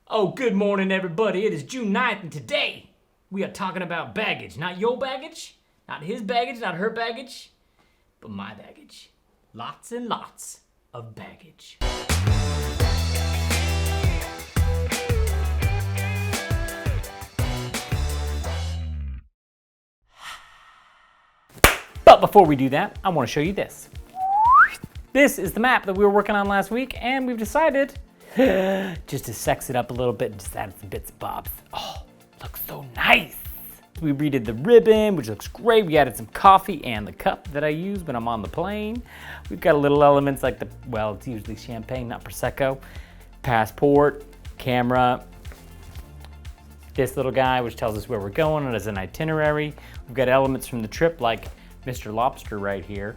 Oh, good morning, everybody. It is June 9th, and today we are talking about baggage. Not your baggage, not his baggage, not her baggage, but my baggage. Lots and lots of baggage. But before we do that, I want to show you this. This is the map that we were working on last week, and we've decided just to sex it up a little bit and just add some bits and bobs. Oh, looks so nice. We redid the ribbon, which looks great. We added some coffee and the cup that I use when I'm on the plane. We've got little elements like it's usually champagne, not Prosecco. Passport, camera, this little guy, which tells us where we're going as an itinerary. We've got elements from the trip like Mr. Lobster right here.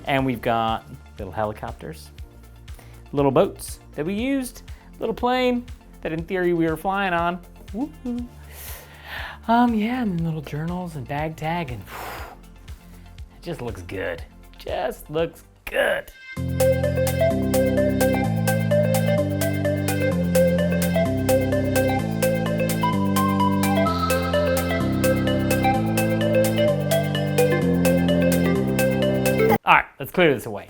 And we've got little helicopters, little boats that we used, little plane that in theory we were flying on. Woo-hoo. Yeah, and then little journals and bag tag, and it just looks good. Just looks good. All right, let's clear this away.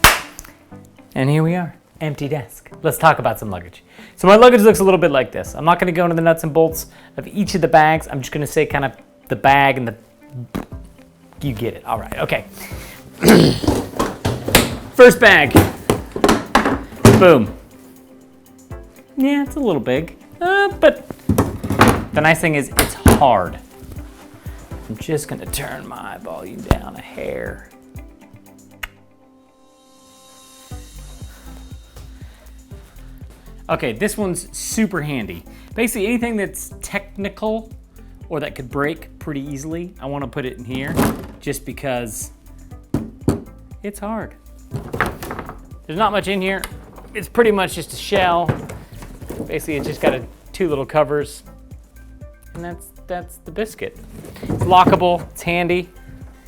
And here we are, empty desk. Let's talk about some luggage. So my luggage looks a little bit like this. I'm not gonna go into the nuts and bolts of each of the bags. I'm just gonna say kind of the bag and you get it. All right, okay. First bag, boom. Yeah, it's a little big, but the nice thing is it's hard. I'm just gonna turn my volume down a hair. Okay, this one's super handy. Basically anything that's technical or that could break pretty easily, I wanna put it in here just because it's hard. There's not much in here. It's pretty much just a shell. Basically it's just got two little covers and that's the biscuit. It's lockable, it's handy.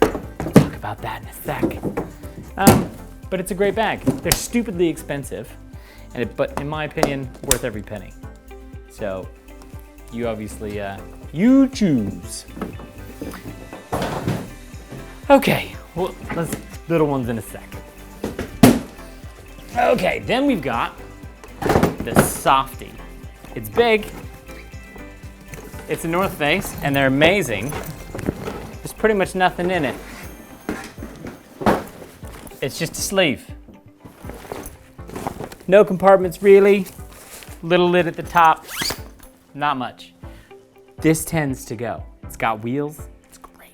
We'll talk about that in a sec. But it's a great bag. They're stupidly expensive. But in my opinion, worth every penny. So you obviously, you choose. Okay, well, let's little ones in a sec. Okay, then we've got the Softy. It's big, it's a North Face, and they're amazing. There's pretty much nothing in it. It's just a sleeve. No compartments really, little lid at the top, not much. This tends to go. It's got wheels, it's great,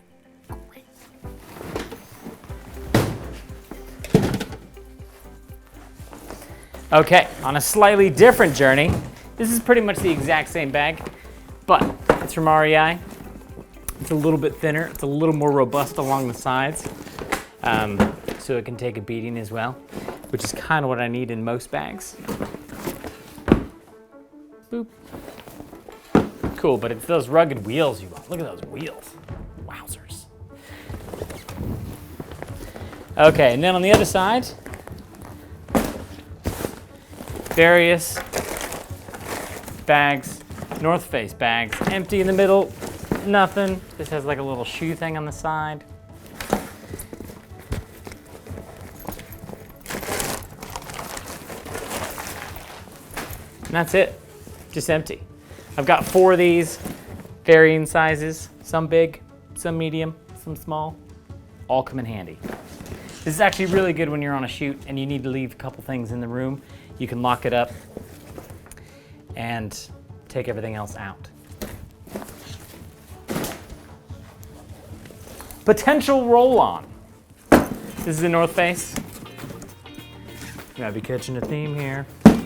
great. Okay, on a slightly different journey, this is pretty much the exact same bag, but it's from REI. It's a little bit thinner, it's a little more robust along the sides, so it can take a beating as well, which is kind of what I need in most bags. Boop. Cool, but it's those rugged wheels you want. Look at those wheels. Wowzers. Okay, and then on the other side, various bags, North Face bags, empty in the middle, nothing. This has like a little shoe thing on the side. And that's it, just empty. I've got 4 of these, varying sizes, some big, some medium, some small, all come in handy. This is actually really good when you're on a shoot and you need to leave a couple things in the room. You can lock it up and take everything else out. Potential roll-on. This is the North Face. You gotta be catching a theme here. All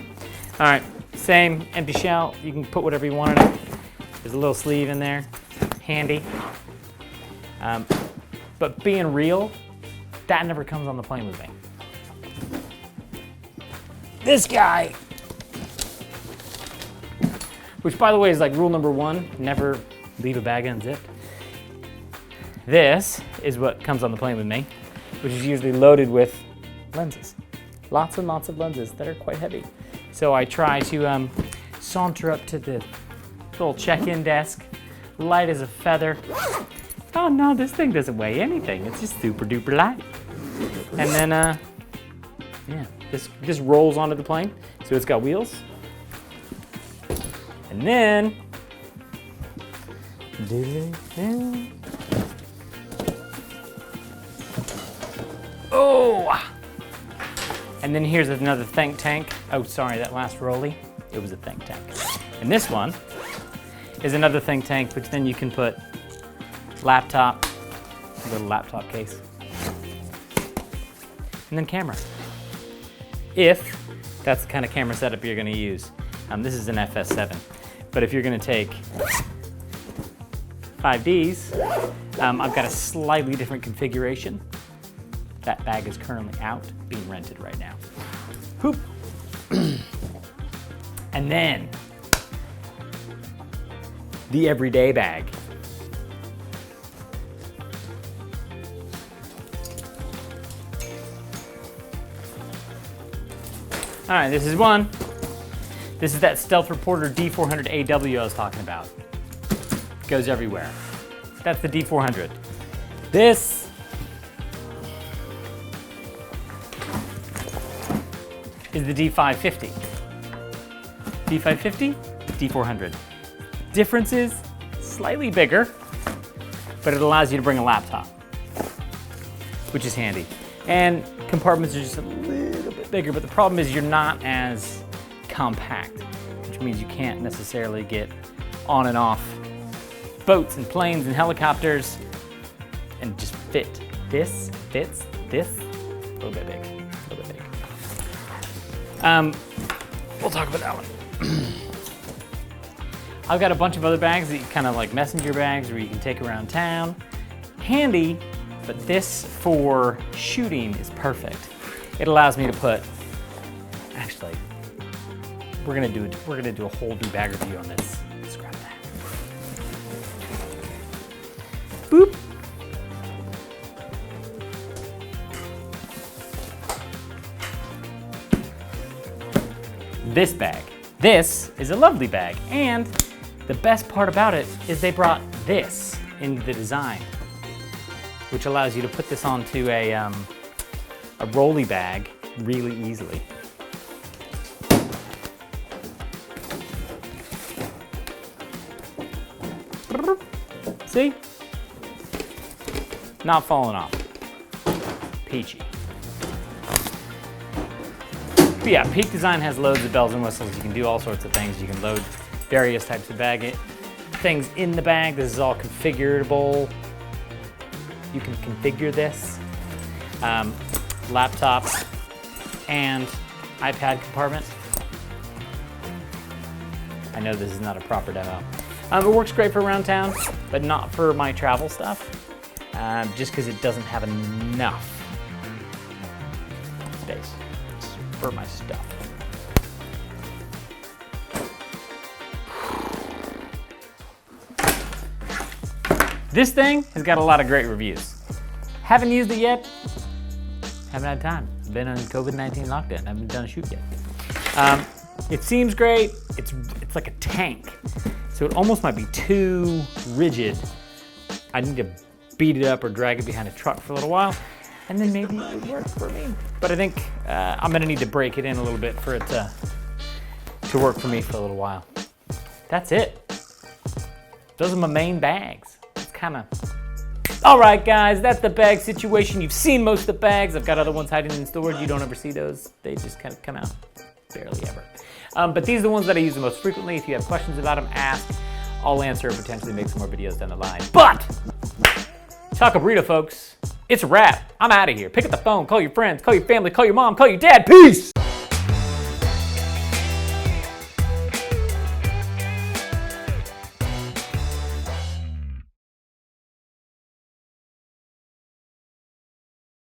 right. Same, empty shell. You can put whatever you want in it. There's a little sleeve in there, handy. But being real, that never comes on the plane with me. This guy, which by the way is like rule number 1, never leave a bag unzipped. This is what comes on the plane with me, which is usually loaded with lenses. Lots and lots of lenses that are quite heavy. So I try to saunter up to the little check-in desk, light as a feather. Oh no, this thing doesn't weigh anything. It's just super duper light. And then, yeah, this rolls onto the plane. So it's got wheels. And then, oh! And then here's another think tank. Oh, sorry, that last rolly, it was a think tank. And this one is another think tank, which then you can put laptop, a little laptop case, and then camera. If that's the kind of camera setup you're gonna use. This is an FS7, but if you're gonna take 5Ds, I've got a slightly different configuration. That bag is currently out, being rented right now. Whoop. And then, the everyday bag. All right, this is one. This is that Stealth Reporter D400AW I was talking about. Goes everywhere. That's the D400. This is the D550. D550, D400. Difference is slightly bigger, but it allows you to bring a laptop, which is handy. And compartments are just a little bit bigger, but the problem is you're not as compact, which means you can't necessarily get on and off boats and planes and helicopters and just fit. This fits this, a little bit big, a little bit big. We'll talk about that one. I've got a bunch of other bags that you kind of like messenger bags where you can take around town. Handy, but this for shooting is perfect. It allows me to put, actually, we're gonna do a whole new bag review on this. Let's grab that. Boop. This bag. This is a lovely bag, and the best part about it is they brought this into the design, which allows you to put this onto a rolly bag really easily. See? Not falling off. Peachy. But yeah, Peak Design has loads of bells and whistles. You can do all sorts of things. You can load various types of things in the bag. This is all configurable. You can configure this. Laptop and iPad compartment. I know this is not a proper demo. It works great for around town, but not for my travel stuff, just because it doesn't have enough space for my stuff. This thing has got a lot of great reviews. Haven't used it yet. Haven't had time. Been on COVID-19 lockdown. Haven't done a shoot yet. It seems great. It's like a tank. So it almost might be too rigid. I need to beat it up or drag it behind a truck for a little while, and then maybe it would work for me. But I think I'm gonna need to break it in a little bit for it to work for me for a little while. That's it. Those are my main bags. It's kinda... All right, guys, that's the bag situation. You've seen most of the bags. I've got other ones hiding in storage. You don't ever see those. They just kind of come out barely ever. But these are the ones that I use the most frequently. If you have questions about them, ask. I'll answer or potentially make some more videos down the line. But, Taco Burrito, folks, it's a wrap. I'm out of here. Pick up the phone, call your friends, call your family, call your mom, call your dad. Peace!